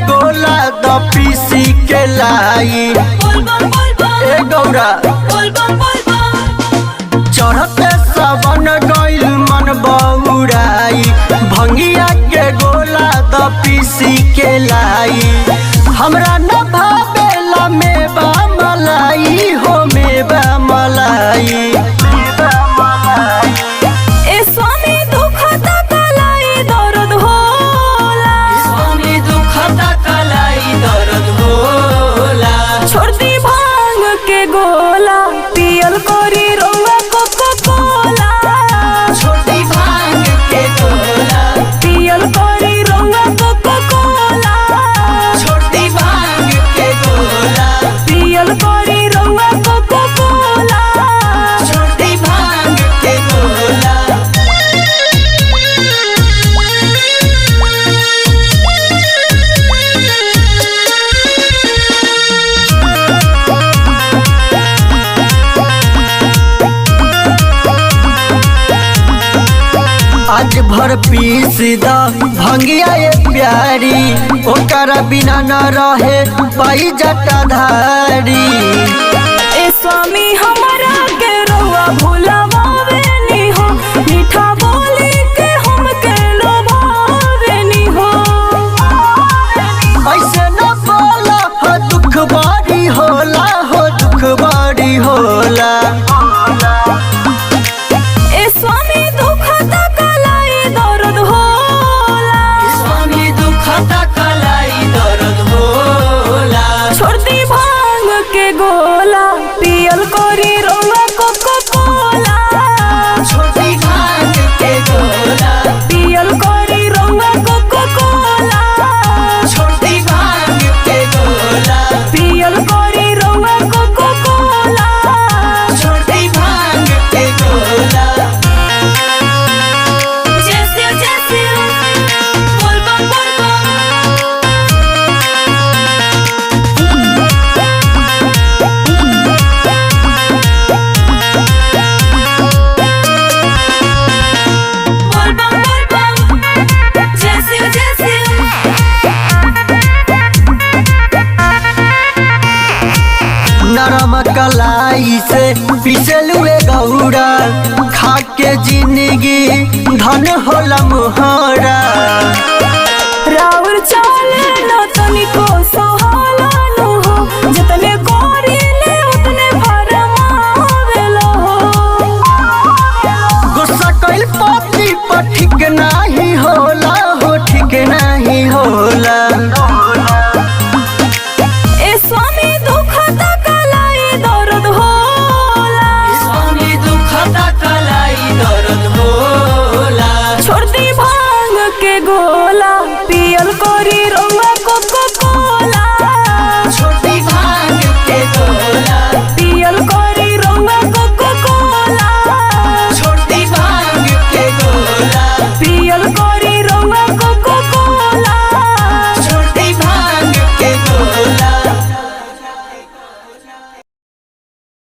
गोला द पीसी के लाई ए गौरा चढ़ते सावन गइल मन बउराई भंगिया के गोला द पीसी के लाई हमरा न भावेला मेवा मलाई हो मेवा मलाई आज भर पीस द भंगिया ये प्यारी ओकर बिना न रहे पाई जटाधारी ए स्वामी हमारा के रउआ भुलावेनी हो मीठा बोली के हम के लोभावेनी हो ऐसे न बोला हो दुख बड़ी होला हो दुख बड़ी होला ए स्वामी गोला पियल कोरी रउआ कोको कोला छोटी भांग के गोला पियल कोरी रउआ कोको कोला छोटी भांग के गोला पियल कोरी रउआ कोको कोला छोटी भांग के गोला जैसे जैसे बोल बम नरम कलाई से पिसलुए गौरा खा के जिंदगी धन होला मुहरा राउर चाले न तनिको सोहाला नु हो जतने कोरी ले उतने फरमावेला हो गुस्सा कइल पति पर ठीक नाही होला हो ठीक नाही होला